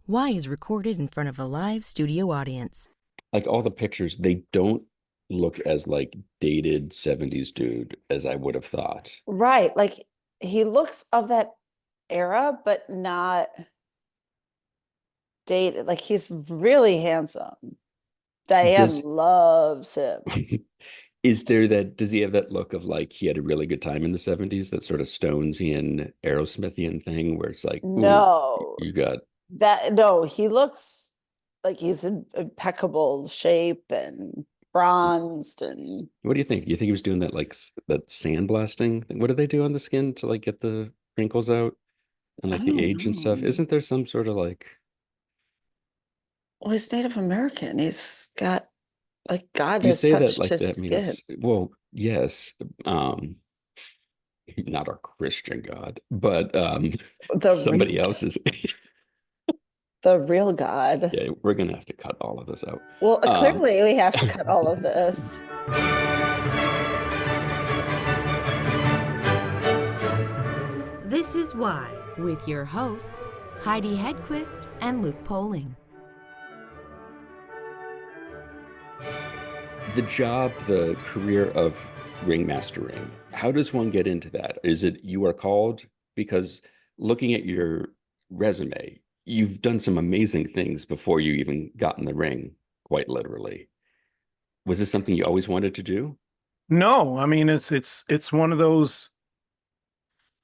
Y is recorded in front of a live studio audience. Like all the pictures, they don't look as like dated 70s dude as I would have thought. Right. Like he looks of that era, but not dated. Like he's really handsome. Diane Does loves him. is there that does he have that look of like he had a really good time in the 70s, that sort of Stonesian Aerosmithian thing where it's like, ooh, No, you got no, he looks like he's in impeccable shape and bronzed and what do you think? You think he was doing that like that sandblasting thing? What do they do on the skin to like get the wrinkles out and I like the don't age and stuff? know. Isn't there some sort of like Well, he's Native American. He's got like God you has say that touched like his that skin. means well, yes. Not our Christian God, but The somebody real else's. the real God. Yeah, we're gonna have to cut all of this out. Well, Um, clearly we have to cut all of this. This is Why, with your hosts, Heidi Hedquist and Luke Poling. the job, the career of ringmastering, how does one get into that? Is it you are called? Because looking at your resume, you've done some amazing things before you even got in the ring, quite literally. Was this something you always wanted to do? No, I mean it's one of those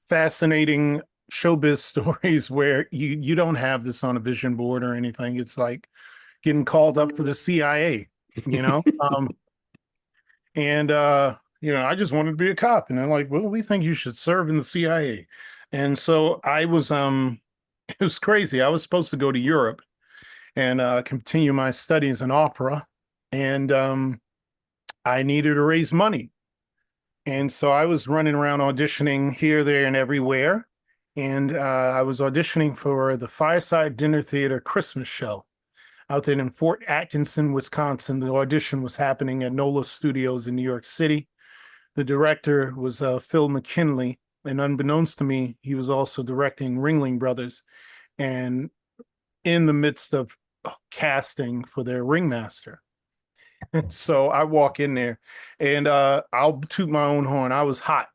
fascinating showbiz stories where you don't have this on a vision board or anything. It's like getting called up for the CIA, you know? And I just wanted to be a cop. And they're like, well, we think you should serve in the CIA. And so I was it was crazy. I was supposed to go to Europe and continue my studies in opera. And I needed to raise money. And so I was running around auditioning here, there, and everywhere. And I was auditioning for the Fireside Dinner Theater Christmas show out there in Fort Atkinson, Wisconsin. The audition was happening at NOLA Studios in New York City. The director was Phil McKinley. And unbeknownst to me, he was also directing Ringling Brothers. And in the midst of casting for their ringmaster. So I walk in there and I'll toot my own horn. I was hot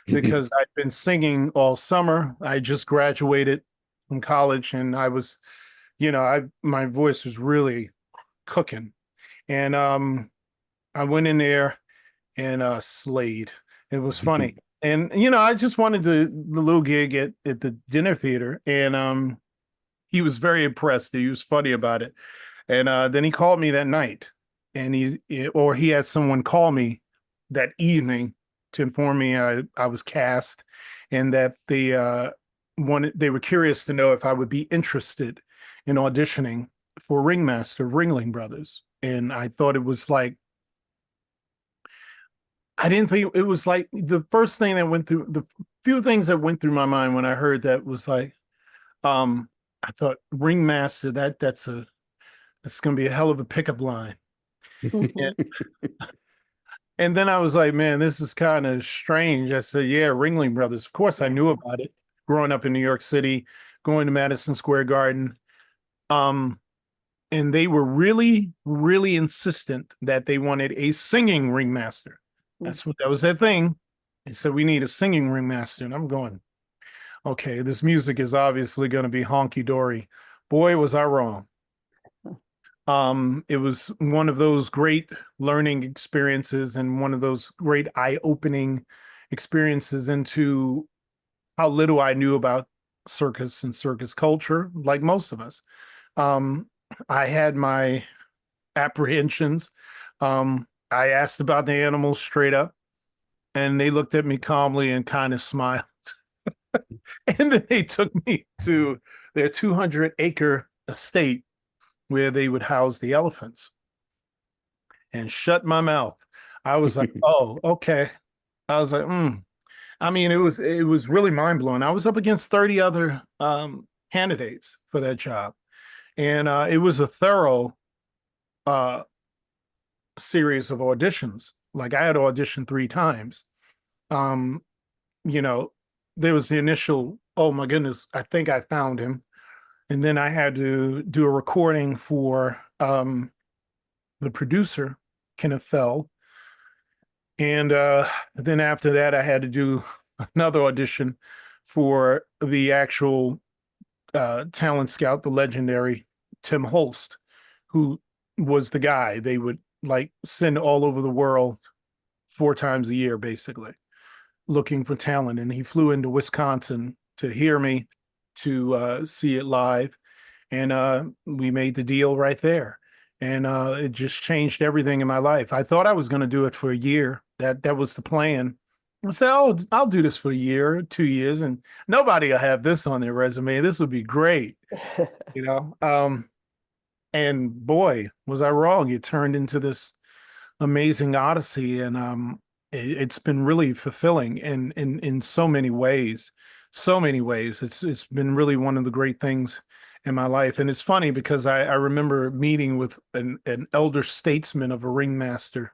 because I'd been singing all summer. I just graduated from college and I was, my voice was really cooking. And I went in there and slayed. It was funny. And I just wanted the little gig at the dinner theater. And he was very impressed. He was funny about it. And then he called me that night and he had someone call me that evening to inform me I was cast and that they were curious to know if I would be interested in auditioning for Ringmaster of Ringling Brothers. And I thought it was like, I didn't think it was like the first thing that went through the few things that went through my mind when I heard that was like, I thought Ringmaster, that's going to be a hell of a pickup line. And, and then I was like, man, this is kind of strange. I said, yeah, Ringling Brothers. Of course, I knew about it growing up in New York City, going to Madison Square Garden. And they were really, really insistent that they wanted a singing ringmaster. That was their thing. They said, we need a singing ringmaster. And I'm going, okay, this music is obviously going to be honky dory. Boy, was I wrong. It was one of those great learning experiences and one of those great eye-opening experiences into how little I knew about circus and circus culture, like most of us. I had my apprehensions. I asked about the animals straight up, and they looked at me calmly and kind of smiled. And then they took me to their 200-acre estate where they would house the elephants and shut my mouth. I was like, oh, okay. I was like, I mean, it was really mind blowing. I was up against 30 other candidates for that job. And it was a thorough uh, series of auditions. Like I had auditioned 3 times. Um, you know, there was the initial, oh my goodness, I think I found him. And then I had to do a recording for the producer, Kenneth Fell. And then after that, I had to do another audition for the actual talent scout, the legendary Tim Holst, who was the guy they would like send all over the world 4 times a year, basically, looking for talent. And he flew into Wisconsin to hear me, to see it live. And we made the deal right there. And it just changed everything in my life. I thought I was going to do it for a year. That was the plan. I said, "Oh, I'll do this for a year, 2 years, and nobody will have this on their resume. This would be great." You know? And boy, was I wrong. It turned into this amazing odyssey. And it's been really fulfilling in so many ways. So many ways. It's been really one of the great things in my life. And it's funny because I remember meeting with an elder statesman of a ringmaster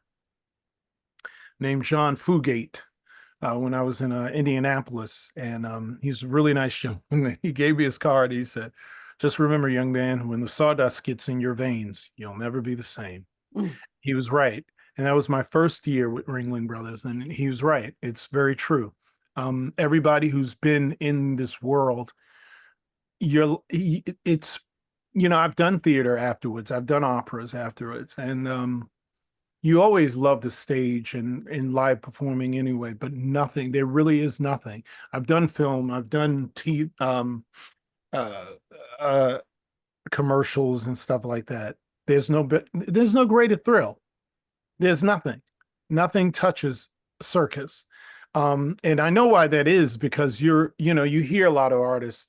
named John Fugate when I was in Indianapolis. And he's a really nice gentleman. He gave me his card. He said, "Just remember, young man, when the sawdust gets in your veins, you'll never be the same." Mm. He was right. And that was my first year with Ringling Brothers. And he was right. It's very true. Everybody who's been in this world, it's, I've done theater afterwards. I've done operas afterwards. And you always love the stage and live performing anyway, but nothing, there really is nothing. I've done film, I've done commercials and stuff like that. There's no greater thrill. There's nothing touches circus. And I know why that is, because you hear a lot of artists,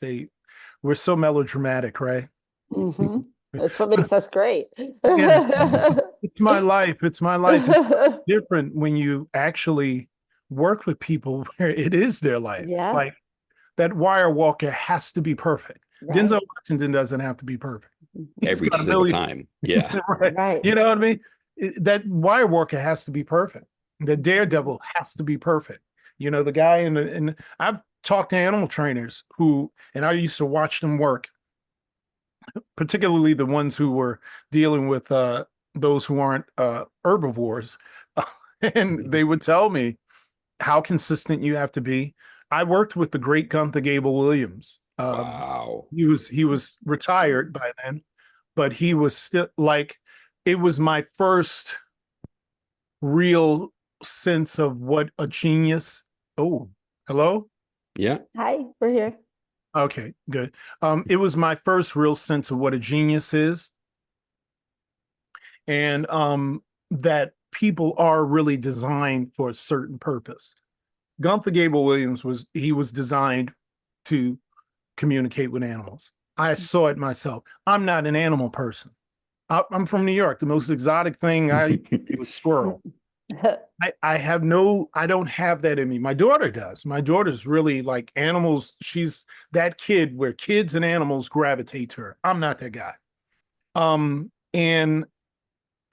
we're so melodramatic, right? Mm-hmm. That's what makes us great. Yeah. It's my life. It's It's different when you actually work with people where it is their life. Yeah. Like that wire walker has to be perfect. Right. Denzel Washington doesn't have to be perfect. Every single time. Yeah. Right. You know what I mean? That wire walker has to be perfect. The daredevil has to be perfect. The guy and I've talked to animal trainers and I used to watch them work, particularly the ones who were dealing with those who aren't herbivores. And they would tell me how consistent you have to be. I worked with the great Gunther Gable Williams. Wow. He was retired by then, but he was still it was my first real sense of what a genius. Oh, hello? Yeah. Hi, we're here. Okay, good. It was my first real sense of what a genius is. And that people are really designed for a certain purpose. Gunther Gable Williams was designed to communicate with animals. I saw it myself. I'm not an animal person. I'm from New York. The most exotic thing I eat was squirrel. I don't have that in me. My daughter does. My daughter's really like animals. She's that kid where kids and animals gravitate to her. I'm not that guy. And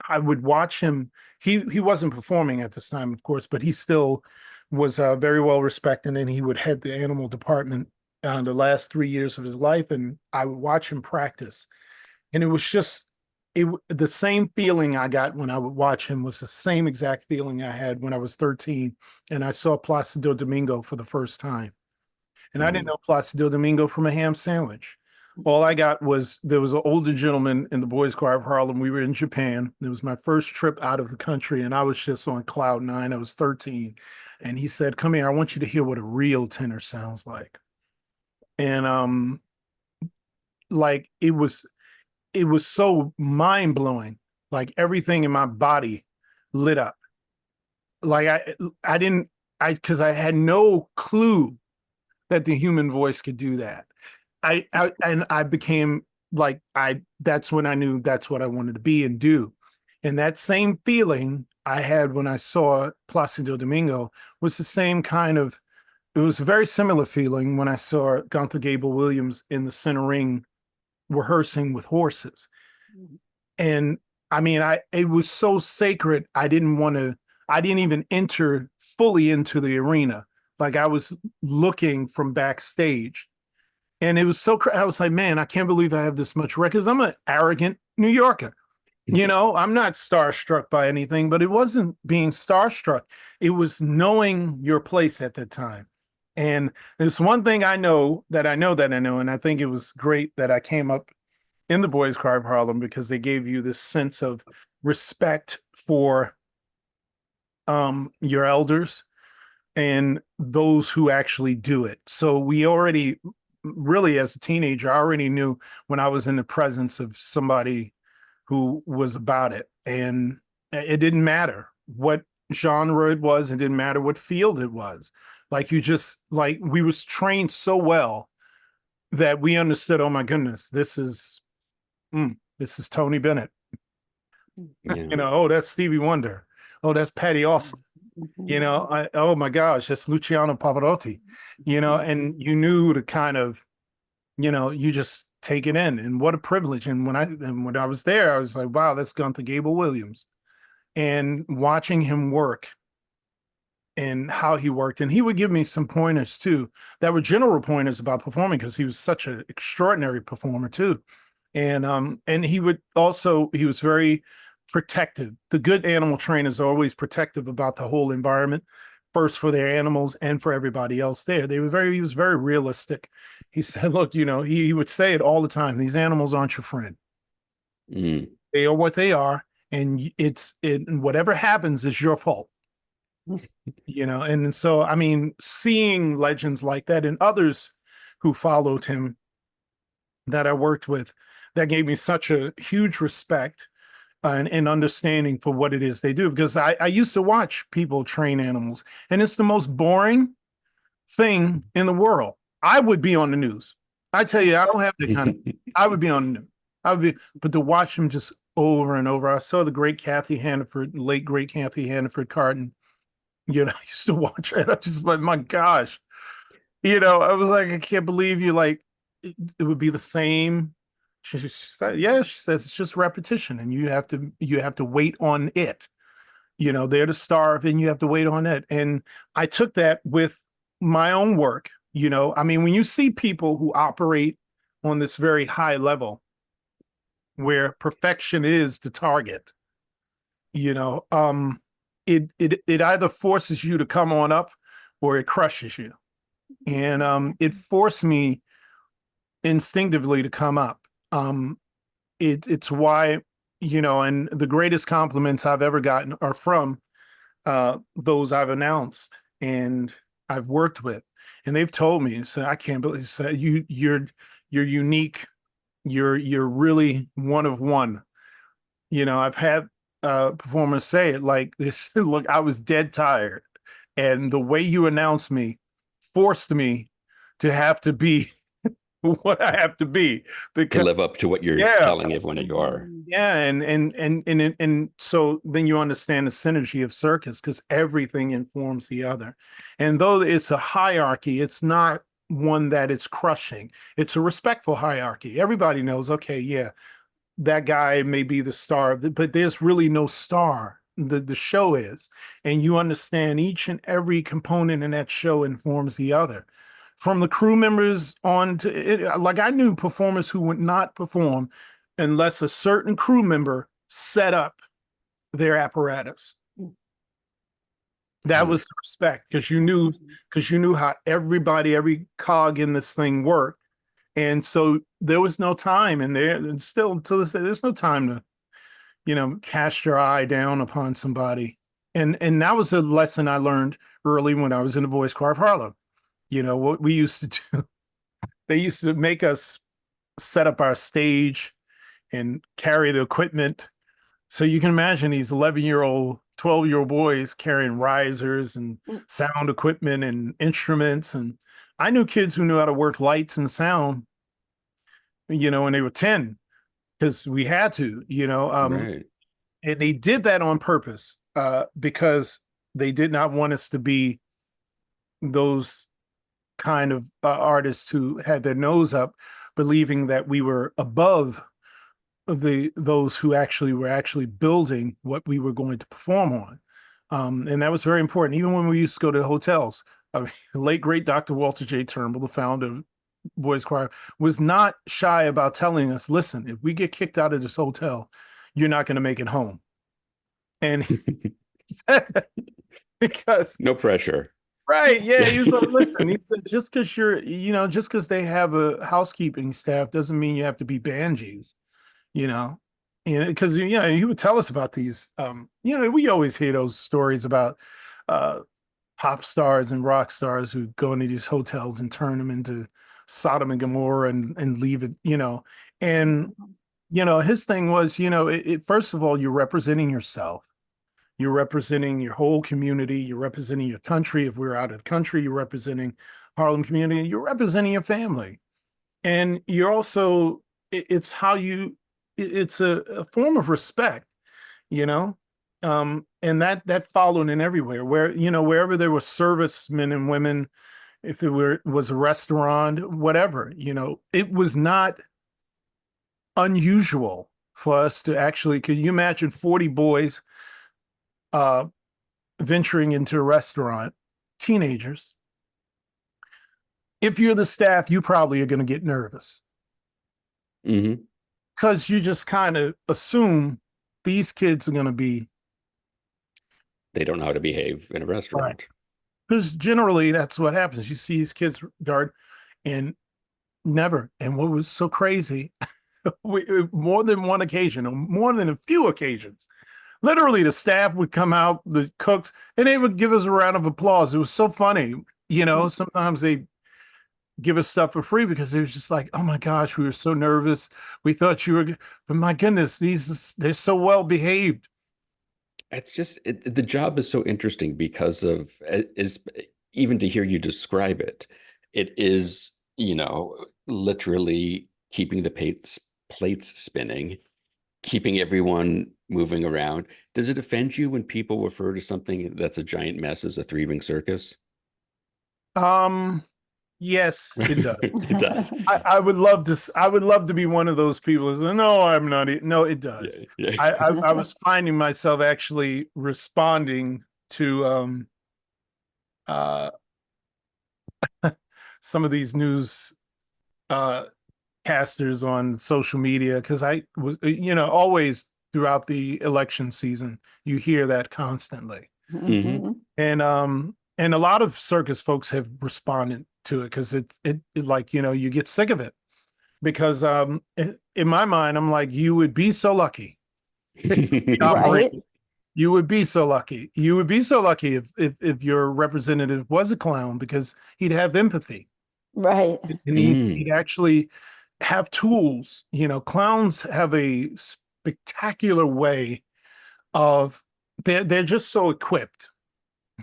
I would watch him. He wasn't performing at this time, of course, but he still was very well respected, and he would head the animal department the last 3 years of his life. And I would watch him practice, and it was just the same feeling I got when I would watch him was the same exact feeling I had when I was 13 and I saw Placido Domingo for the first time. And I didn't know Placido Domingo from a ham sandwich. All I got was there was an older gentleman in the Boys Choir of Harlem. We were in Japan. It was my first trip out of the country, and I was just on cloud nine. I was 13. And he said, "Come here, I want you to hear what a real tenor sounds like." And like it was so mind-blowing. Like everything in my body lit up. Like because I had no clue that the human voice could do that. I became like, that's when I knew that's what I wanted to be and do. And that same feeling I had when I saw Placido Domingo was the same it was a very similar feeling when I saw Gunther Gable Williams in the center ring rehearsing with horses. And I mean, it was so sacred. I didn't even enter fully into the arena. Like I was looking from backstage And it was so, I was like, man, I can't believe I have this much records. I'm an arrogant New Yorker. I'm not starstruck by anything, but it wasn't being starstruck. It was knowing your place at the time. And there's one thing I know, and I think it was great that I came up in the Boys Club Harlem, because they gave you this sense of respect for your elders and those who actually do it. So we already, really as a teenager, I already knew when I was in the presence of somebody who was about it. And it didn't matter what genre it was. It didn't matter what field it was. Like we was trained so well that we understood, oh my goodness, this is Tony Bennett. Yeah. Oh, that's Stevie Wonder. Oh, that's Patty Austin. Oh my gosh, that's Luciano Pavarotti. And you knew to kind of, you just take it in, and what a privilege. And when I was there, I was like, wow, that's Gunther Gable Williams. And watching him work and how he worked, and he would give me some pointers too that were general pointers about performing, because he was such an extraordinary performer too. And he was very protective. The good animal trainers are always protective about the whole environment, first for their animals and for everybody else there. He was very realistic. He said, look, he would say it all the time. These animals aren't your friend. Mm. They are what they are. And whatever happens is your fault. And so, I mean, seeing legends like that and others who followed him that I worked with, that gave me such a huge respect and understanding for what it is they do. Because I used to watch people train animals, and it's the most boring thing in the world. I would be on the news. I tell you, I don't have that kind of, I would be on the news. But to watch them just over and over. I saw the great late great Kathy Hannaford Carton. I used to watch it. I just like, my gosh. I was like, I can't believe you, like, it would be the same. She said, yeah, she says it's just repetition, and you have to wait on it. They're to starve, and you have to wait on it. And I took that with my own work. I mean, when you see people who operate on this very high level where perfection is the target, it either forces you to come on up or it crushes you. And it forced me instinctively to come up. It's why, and the greatest compliments I've ever gotten are from those I've announced and I've worked with, and they've told me, so I can't believe, so you're unique, you're really one of one. I've had performers say it like this: look, I was dead tired, and the way you announced me forced me to have to be what I have to be, because To live up to what you're telling everyone that you are. Yeah, and so then you understand the synergy of circus, because everything informs the other. And though it's a hierarchy, it's not one that it's crushing. It's a respectful hierarchy. Everybody knows, okay, yeah, that guy may be the star, but there's really no star. The show is, and you understand each and every component in that show informs the other. From the crew members on to it, like I knew performers who would not perform unless a certain crew member set up their apparatus. That was respect, because you knew how every cog in this thing worked. And so there was no time in there, and still until this day, there's no time to, cast your eye down upon somebody. And that was a lesson I learned early when I was in the Boys Club Harlem. What we used to do, they used to make us set up our stage and carry the equipment. So you can imagine these 11-year-old, 12-year-old boys carrying risers and sound equipment and instruments. And I knew kids who knew how to work lights and sound, when they were 10, because we had to, Right. and they did that on purpose, because they did not want us to be those kind of artists who had their nose up, believing that we were above those who were actually building what we were going to perform on. And that was very important. Even when we used to go to hotels, the late great Dr. Walter J. Turnbull, the founder of boys choir, was not shy about telling us, listen, if we get kicked out of this hotel, you're not going to make it home. And he said that because No pressure. right, yeah, he was like, listen, he said, just because just because they have a housekeeping staff doesn't mean you have to be Banshees, you know. Because he would tell us about these. We always hear those stories about pop stars and rock stars who go into these hotels and turn them into Sodom and Gomorrah and leave it, And his thing was, first of all, you're representing yourself. You're representing your whole community. You're representing your country. If we're out of the country, you're representing Harlem community. You're representing your family. And you're also, it's how it's a form of respect, and that followed in everywhere where, wherever there were servicemen and women, if it was a restaurant, whatever, it was not unusual for us to actually, could you imagine 40 boys venturing into a restaurant, teenagers? If you're the staff, you probably are going to get nervous. Mm-hmm. Because you just kind of assume these kids are going to be. They don't know how to behave in a restaurant. Because generally that's what happens. You see these kids guard and never. And what was so crazy, more than one occasion, or more than a few occasions, literally the staff would come out, the cooks, and they would give us a round of applause. It was so funny. Sometimes they give us stuff for free because it was just like, oh my gosh, we were so nervous. We thought you were, but my goodness, they're so well behaved. It's just the job is so interesting because of is even to hear you describe it. It is, literally keeping the plates spinning, keeping everyone moving around. Does it offend you when people refer to something that's a giant mess as a three-ring circus? Yes, it does. It does. I would love to. I would love to be one of those people. No, I'm not. No, it does. Yeah. I was finding myself actually responding to some of these news casters on social media because I was always throughout the election season you hear that constantly. Mm-hmm. And a lot of circus folks have responded to it because it like, you get sick of it because in my mind, I'm like, you would be so lucky. Right. You would be so lucky. You would be so lucky if your representative was a clown because he'd have empathy. Right. And he'd actually have tools. Clowns have a spectacular way of, they're just so equipped.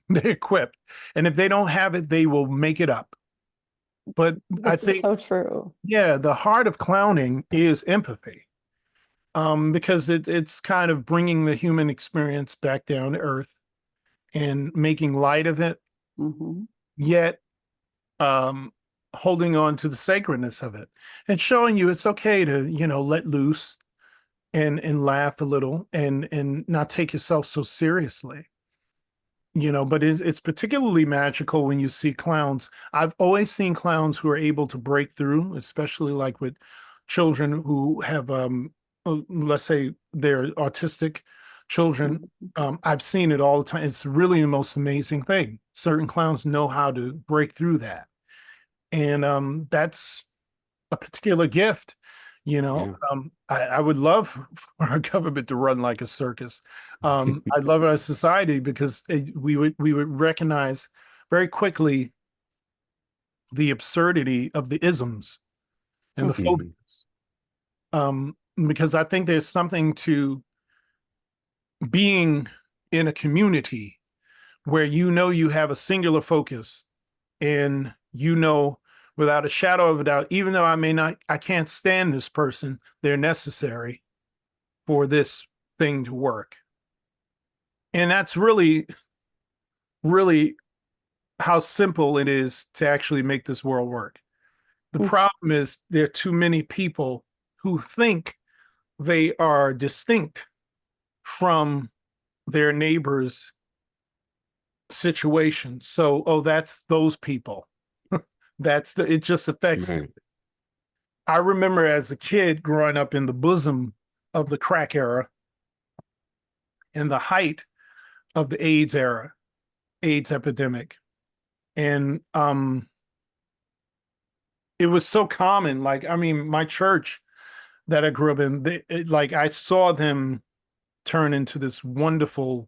They're equipped. And if they don't have it, they will make it up. But I think so true. Yeah, the heart of clowning is empathy. Because it's kind of bringing the human experience back down to earth and making light of it, yet holding on to the sacredness of it and showing you it's okay to, let loose and laugh a little and not take yourself so seriously. But it's particularly magical when you see clowns. I've always seen clowns who are able to break through, especially like with children who have, let's say they're autistic children. I've seen it all the time. It's really the most amazing thing. Certain clowns know how to break through that. And that's a particular gift. I would love for our government to run like a circus. I'd love our society because we would recognize very quickly the absurdity of the isms and the phobias. Because I think there's something to being in a community where you have a singular focus and without a shadow of a doubt, even though I can't stand this person, they're necessary for this thing to work. And that's really, really how simple it is to actually make this world work. The problem is there are too many people who think they are distinct from their neighbor's situation. So, that's those people. It just affects them. Right. I remember as a kid growing up in the bosom of the crack era and the height of the AIDS era, AIDS epidemic. And it was so common. Like, I mean, my church that I grew up in, like I saw them turn into this wonderful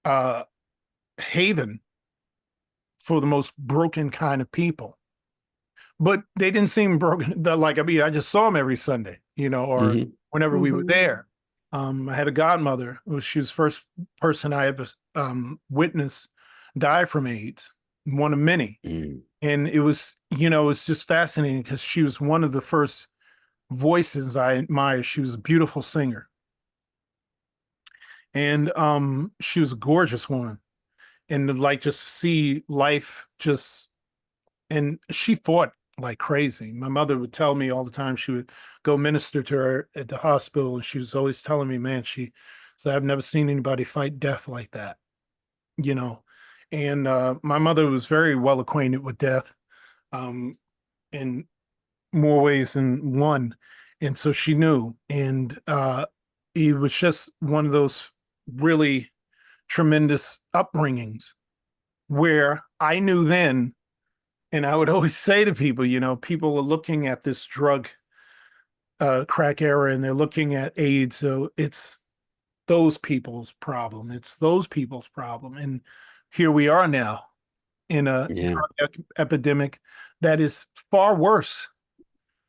uh haven for the most broken kind of people. But they didn't seem broken. Like, I mean, I just saw them every Sunday, or Mhm. whenever we were there. I had a godmother. She was the first person I ever witnessed die from AIDS, one of many. Mm. And it was, it's just fascinating because she was one of the first voices I admired. She was a beautiful singer. And she was a gorgeous woman. And like just see life just, and she fought like crazy. My mother would tell me all the time, she would go minister to her at the hospital, and she was always telling me, man, she said, I've never seen anybody fight death like that, you know. And my mother was very well acquainted with death, in more ways than one. And so she knew. And it was just one of those really tremendous upbringings where I knew then, and I would always say to people, people are looking at this drug crack era and they're looking at AIDS. So it's those people's problem. It's those people's problem. And here we are now in a Yeah. drug epidemic that is far worse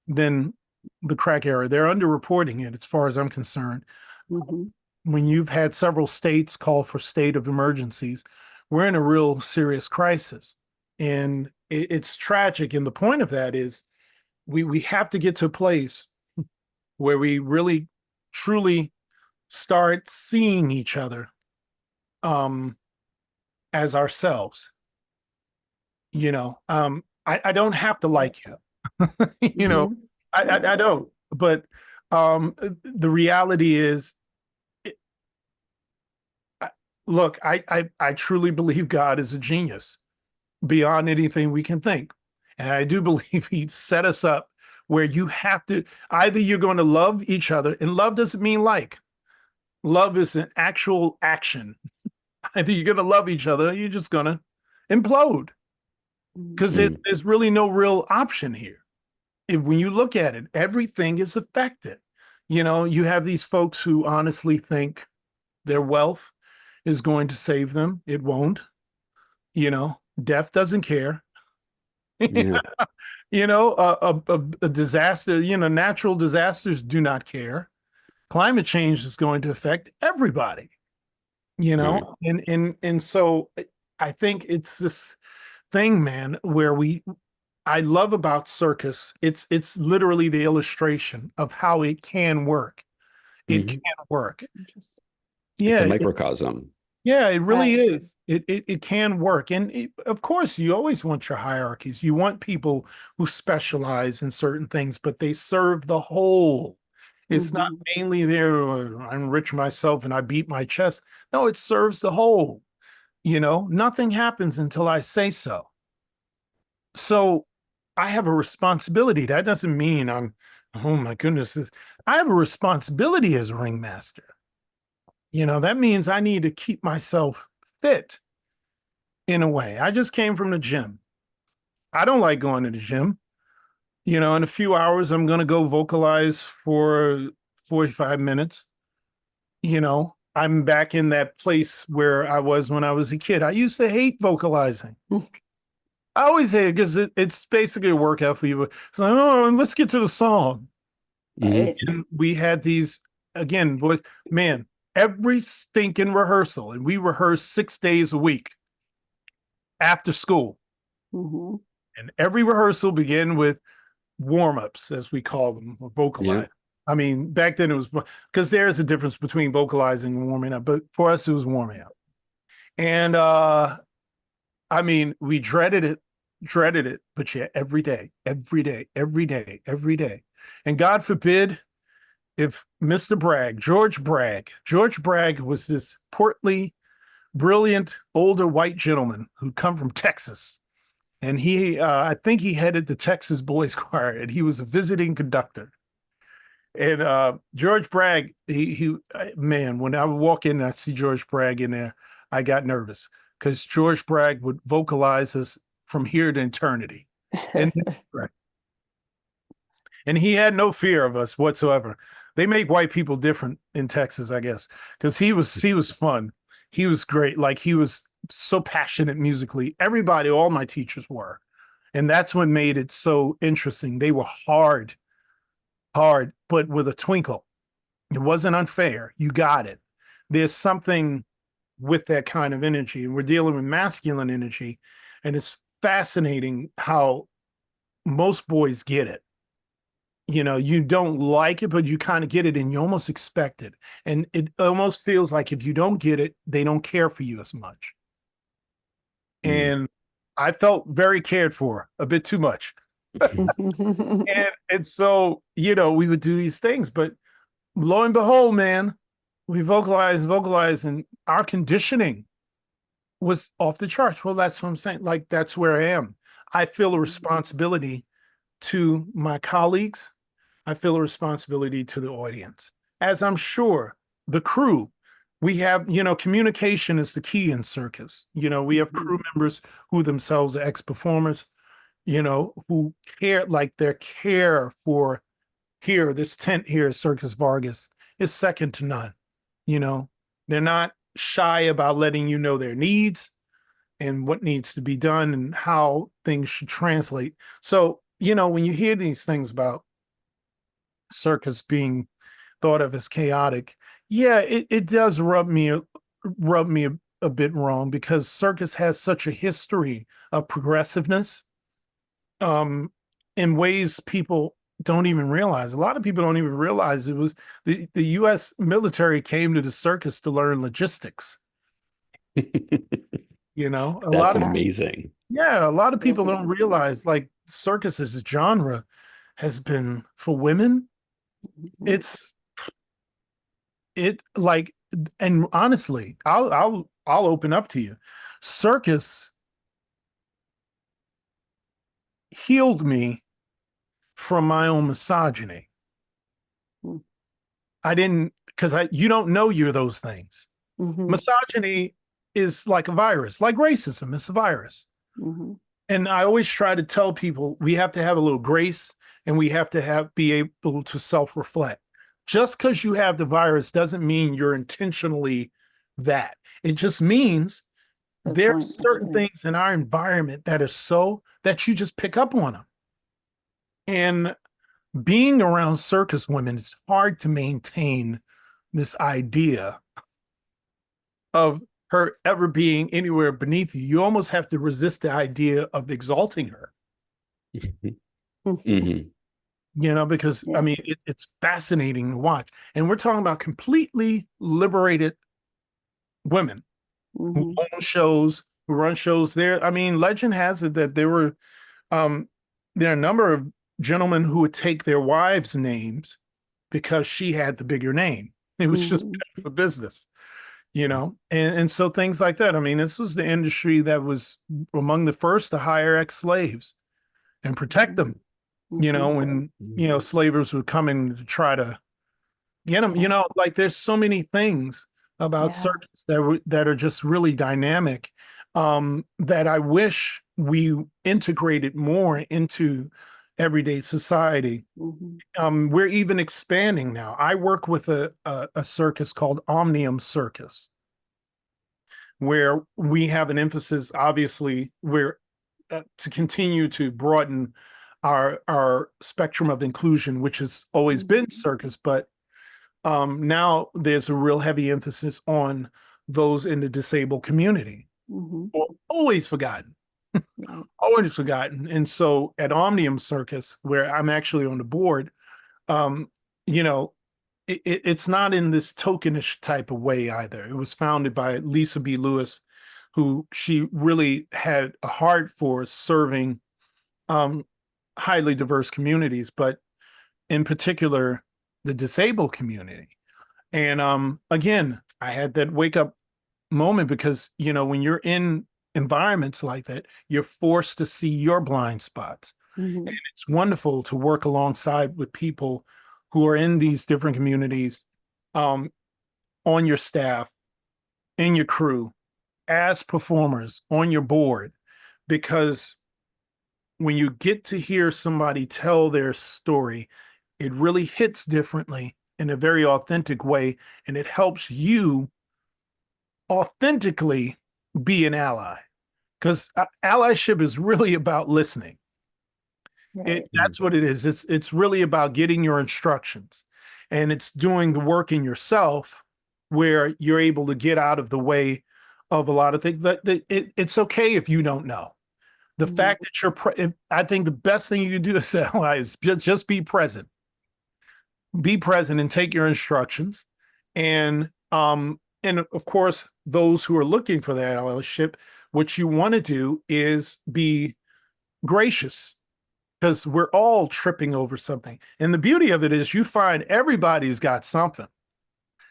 than the crack era. They're underreporting it as far as I'm concerned. When you've had several states call for state of emergencies, we're in a real serious crisis. And it's tragic. And the point of that is we have to get to a place where we really, truly start seeing each other as ourselves. I don't have to like you. I don't. But the reality is, look, I truly believe God is a genius beyond anything we can think. And I do believe he set us up where you have to, either you're going to love each other, and love doesn't mean like. Love is an actual action. Either you're going to love each other, or you're just going to implode. Because there's really no real option here. When you look at it, everything is affected. You have these folks who honestly think their wealth is going to save them. It won't. Death doesn't care. Yeah. A disaster, natural disasters do not care. Climate change is going to affect everybody, Right. and so I think it's this thing, man, where I love about circus. It's literally the illustration of how it can work. It can work. Interesting. It's Yeah, a microcosm. yeah, it really Right. is. It can work. And of course, you always want your hierarchies. You want people who specialize in certain things, but they serve the whole. It's not mainly there, I'm rich myself and I beat my chest. No, it serves the whole. Nothing happens until I say so. So I have a responsibility. That doesn't mean oh my goodness, I have a responsibility as a ringmaster. That means I need to keep myself fit in a way. I just came from the gym. I don't like going to the gym. In a few hours, I'm going to go vocalize for 45 minutes. I'm back in that place where I was when I was a kid. I used to hate vocalizing. I always say it because it's basically a workout for you. It's like, oh, let's get to the song. Right. And we had these, again, man, every stinking rehearsal, and we rehearsed 6 days a week after school. And every rehearsal began with warm-ups, as we call them, or vocalize. Yeah. I mean, back then it was, because there's a difference between vocalizing and warming up, but for us it was warming up. And I mean, we dreaded it, but yeah, every day. And God forbid if George Bragg was this portly, brilliant, older white gentleman who'd come from Texas. and I think he headed the Texas Boys Choir, and he was a visiting conductor. And George Bragg, man, when I would walk in and I see George Bragg in there, I got nervous because George Bragg would vocalize us from here to eternity. And, and he had no fear of us whatsoever. They make white people different in Texas, I guess, because he was fun. He was great. Like, he was so passionate musically. Everybody, all my teachers were. And that's what made it so interesting. They were hard, but with a twinkle. It wasn't unfair. You got it. There's something with that kind of energy. And we're dealing with masculine energy. And it's fascinating how most boys get it. You know, you don't like it, but you kind of get it and you almost expect it. And it almost feels like if you don't get it, they don't care for you as much. And I felt very cared for, a bit too much. and so, you know, we would do these things, but lo and behold, man, we vocalize, and our conditioning was off the charts. Well, that's what I'm saying. Like, that's where I am. I feel a responsibility to my colleagues. I feel a responsibility to the audience, as I'm sure the crew. We have, you know, communication is the key in circus. You know, we have crew members who themselves are ex-performers, you know, who care, like their care for here, this tent here, Circus Vargas, is second to none. You know, they're not shy about letting you know their needs and what needs to be done and how things should translate. So, you know, when you hear these things about circus being thought of as chaotic, yeah, it does rub me a bit wrong, because circus has such a history of progressiveness in ways people don't even realize. A lot of people don't even realize it was the U.S. military came to the circus to learn logistics. You know, That's amazing. A lot of people don't realize, like, circus as a genre has been, for women, it like, and honestly, I'll open up to you. Circus healed me from my own misogyny. I didn't, because you don't know you're those things. Misogyny is like a virus, like racism is a virus. And I always try to tell people we have to have a little grace, and we have to be able to self-reflect. Just because you have the virus doesn't mean you're intentionally that. It just means there are certain things in our environment that are so that you just pick up on them. And being around circus women, it's hard to maintain this idea of her ever being anywhere beneath you. You almost have to resist the idea of exalting her. You know, because I mean, it's fascinating to watch. And we're talking about completely liberated women who own shows, who run shows there. I mean, legend has it that there are a number of gentlemen who would take their wives' names because she had the bigger name. It was just better for business, you know? And so things like that. I mean, this was the industry that was among the first to hire ex-slaves and protect them. You know, when, you know, slavers would come in to try to get them, you know, like, there's so many things about circus that are just really dynamic, that I wish we integrated more into everyday society. We're even expanding now. I work with a circus called Omnium Circus, where we have an emphasis, obviously, we're to continue to broaden our spectrum of inclusion, which has always been circus, but now there's a real heavy emphasis on those in the disabled community. Always forgotten. Always forgotten. And so at Omnium Circus, where I'm actually on the board, you know, it's not in this tokenish type of way either. It was founded by Lisa B. Lewis, who she really had a heart for serving highly diverse communities, but in particular, the disabled community. And again, I had that wake up moment because, you know, when you're in environments like that, you're forced to see your blind spots. Mhm. And it's wonderful to work alongside with people who are in these different communities, on your staff, in your crew, as performers, on your board, because when you get to hear somebody tell their story, it really hits differently in a very authentic way, and it helps you authentically be an ally. Because allyship is really about listening. Right. That's what it is. It's really about getting your instructions, and it's doing the work in yourself where you're able to get out of the way of a lot of things. It's okay if you don't know. The Mhm. fact that I think the best thing you can do as an ally is just be present. Be present and take your instructions. And of course, those who are looking for that allyship, what you want to do is be gracious, because we're all tripping over something. And the beauty of it is you find everybody's got something.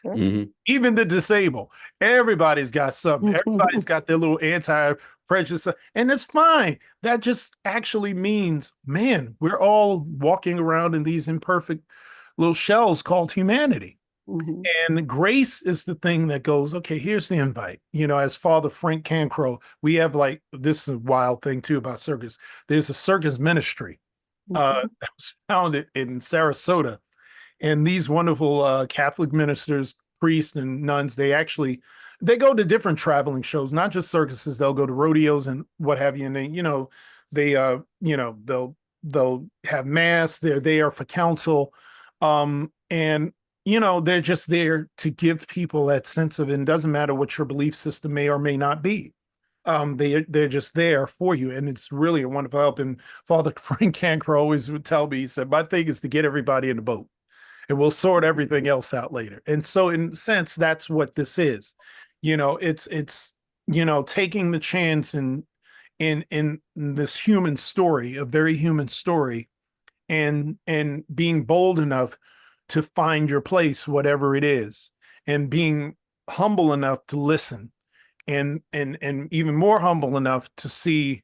Mhm. Even the disabled, everybody's got something. Everybody's got their little anti-prejudice, and it's fine. That just actually means, man, we're all walking around in these imperfect little shells called humanity. Mhm. And grace is the thing that goes, okay, here's the invite. As Father Frank Cancro, we have, like, this is a wild thing too about circus. There's a circus ministry Mhm. that was founded in Sarasota. And these wonderful Catholic ministers, priests, and nuns, they go to different traveling shows, not just circuses. They'll go to rodeos and what have you. And they'll have mass. They're there for counsel. And they're just there to give people that sense of, it doesn't matter what your belief system may or may not be. They're just there for you, and it's really a wonderful help. And Father Frank Cancro always would tell me, he said, my thing is to get everybody in the boat, and we'll sort everything else out later. And so, in a sense, that's what this is. It's taking the chance in this human story, a very human story, and being bold enough to find your place, whatever it is, and being humble enough to listen, and even more humble enough to see,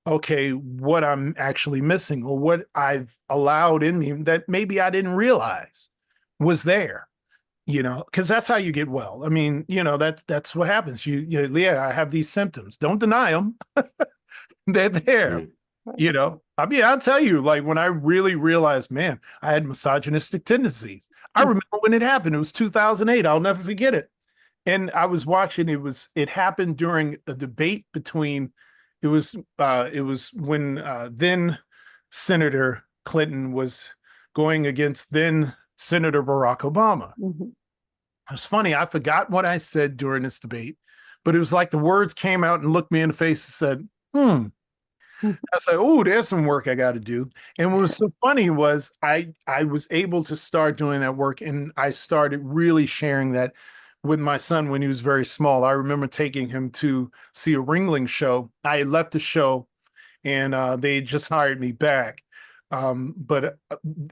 okay, what I'm actually missing, or what I've allowed in me that maybe I didn't realize was there, because that's how you get well. I mean, that's what happens. Yeah, I have these symptoms. Don't deny them. They're there. Yeah. I mean, I'll tell you, like, when I really realized, man, I had misogynistic tendencies. I remember when it happened. It was 2008. I'll never forget it. And I was watching, it happened during a debate between, it was when then Senator Clinton was going against then Senator Barack Obama. Mhm. It was funny. I forgot what I said during this debate, but it was like the words came out and looked me in the face and said, I was like, oh, there's some work I got to do. And what was so funny was I was able to start doing that work, and I started really sharing that with my son when he was very small. I remember taking him to see a Ringling show. I had left the show, and they just hired me back. But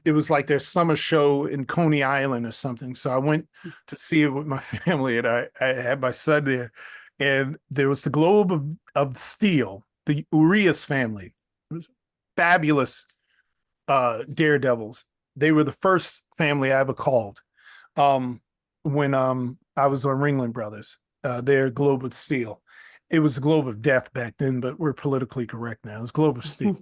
it was like their summer show in Coney Island or something. So I went to see it with my family, and I had my son there. And there was the Globe of Steel, the Urias family, fabulous daredevils. They were the first family I ever called when I was on Ringling Brothers, their Globe of Steel. It was the Globe of Death back then, but we're politically correct now. It's Globe of Steel.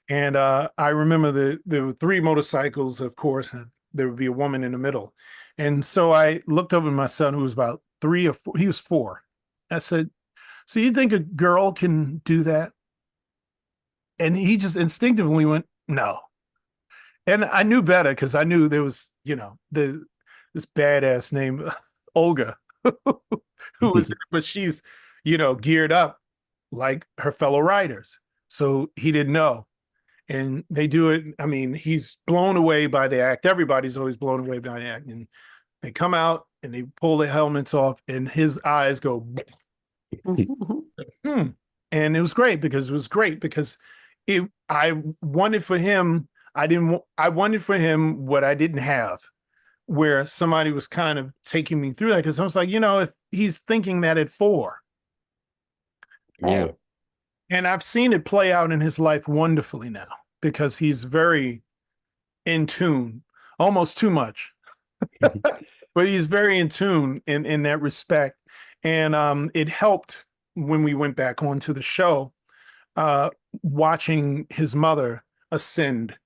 And I remember there were three motorcycles, of course, and there would be a woman in the middle. And so I looked over at my son, who was about 3 or 4. He was 4. I said, so you think a girl can do that? And he just instinctively went, no. And I knew better, because I knew there was, this badass named Olga, who was, but she's, geared up like her fellow writers. So he didn't know. And they do it. I mean, he's blown away by the act. Everybody's always blown away by the act. And they come out and they pull their helmets off, and his eyes go, hmm. And it was great because I wanted for him, I wanted for him what I didn't have, where somebody was kind of taking me through that. Because I was like, if he's thinking that at 4, Yeah. Right. And I've seen it play out in his life wonderfully now because he's very in tune, almost too much, but he's very in tune in that respect. And it helped when we went back onto the show, uh, watching his mother ascend.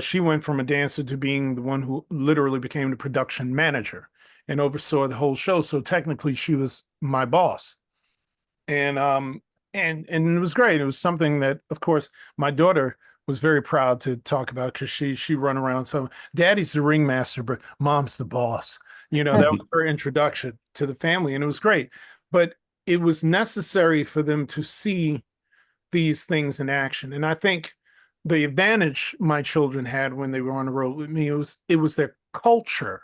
She went from a dancer to being the one who literally became the production manager and oversaw the whole show. So technically, she was my boss, and it was great. It was something that, of course, my daughter was very proud to talk about because she run around. So daddy's the ringmaster, but mom's the boss. That was her introduction to the family, and it was great. But it was necessary for them to see these things in action. And I think the advantage my children had when they were on the road with me, it was their culture.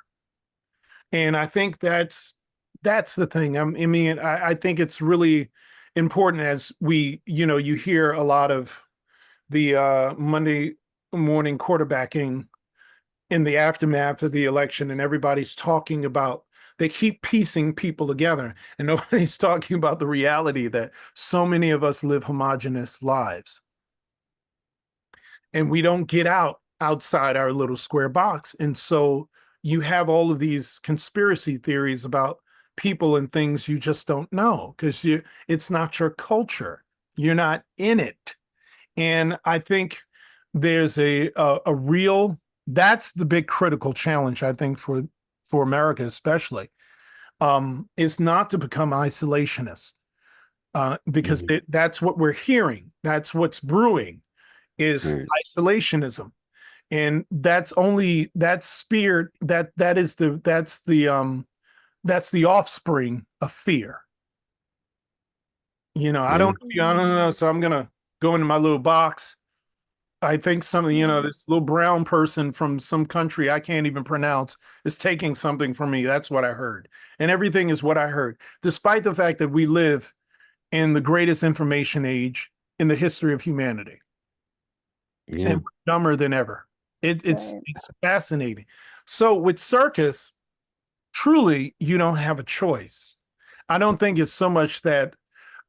And I think that's the thing. I think it's really important as you hear a lot of the Monday morning quarterbacking in the aftermath of the election, and everybody's talking about, they keep piecing people together, and nobody's talking about the reality that so many of us live homogenous lives. And we don't get outside our little square box. And so you have all of these conspiracy theories about people and things you just don't know because it's not your culture. You're not in it. And I think there's a real, that's the big critical challenge, I think, for America especially, is not to become isolationist, because that's what we're hearing. That's what's brewing is isolationism. And that's speared, that's the offspring of fear. I don't know, so I'm gonna go into my little box. I think this little brown person from some country I can't even pronounce is taking something from me. That's what I heard. And everything is what I heard, despite the fact that we live in the greatest information age in the history of humanity. Yeah. And we're dumber than ever. It's fascinating. So with circus, truly, you don't have a choice. I don't think it's so much that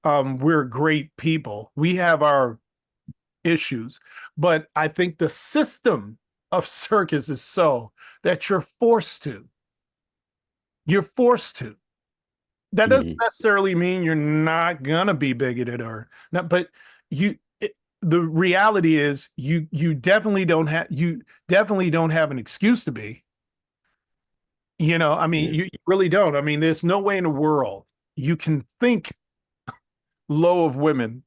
we're great people. We have our issues, but I think the system of circus is so that you're forced to. You're forced to. That doesn't necessarily mean you're not gonna be bigoted or not, but the reality is you definitely don't have an excuse to be. You really don't. There's no way in the world you can think low of women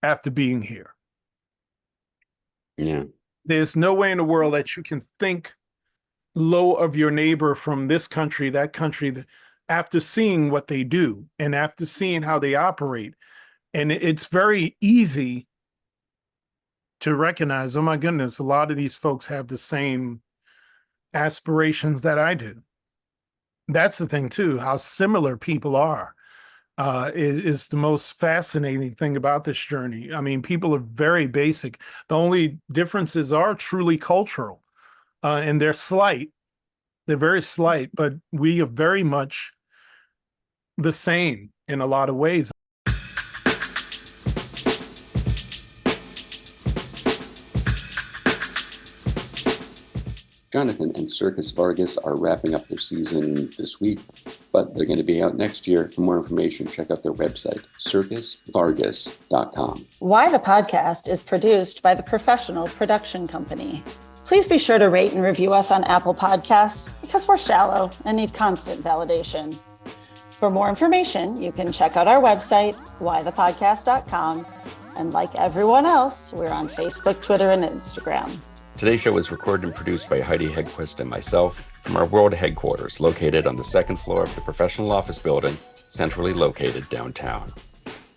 after being here. Yeah. There's no way in the world that you can think low of your neighbor from this country, that country, after seeing what they do and after seeing how they operate. And it's very easy to recognize, oh my goodness, a lot of these folks have the same aspirations that I do. That's the thing too, how similar people are. Is the most fascinating thing about this journey. People are very basic. The only differences are truly cultural, and they're slight. They're very slight, but we are very much the same in a lot of ways. Johnathan and Circus Vargas are wrapping up their season this week, but they're going to be out next year. For more information, check out their website, circusvargas.com. Why the Podcast is produced by the Professional Production Company. Please be sure to rate and review us on Apple Podcasts because we're shallow and need constant validation. For more information, you can check out our website, whythepodcast.com. And like everyone else, we're on Facebook, Twitter, and Instagram. Today's show was recorded and produced by Heidi Hedquist and myself from our world headquarters located on the second floor of the professional office building, centrally located downtown.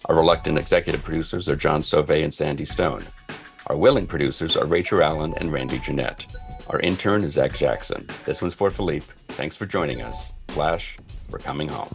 Our reluctant executive producers are John Sauvé and Sandy Stone. Our willing producers are Rachel Allen and Randy Jeanette. Our intern is Zach Jackson. This one's for Philippe. Thanks for joining us. Flash, we're coming home.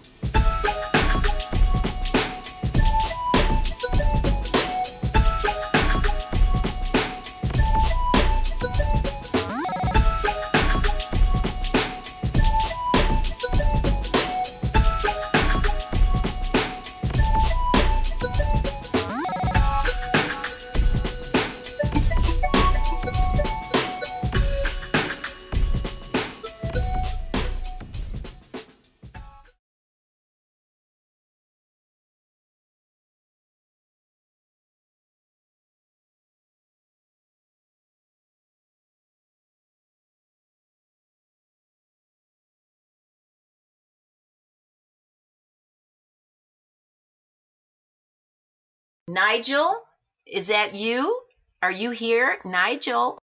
Nigel, is that you? Are you here, Nigel?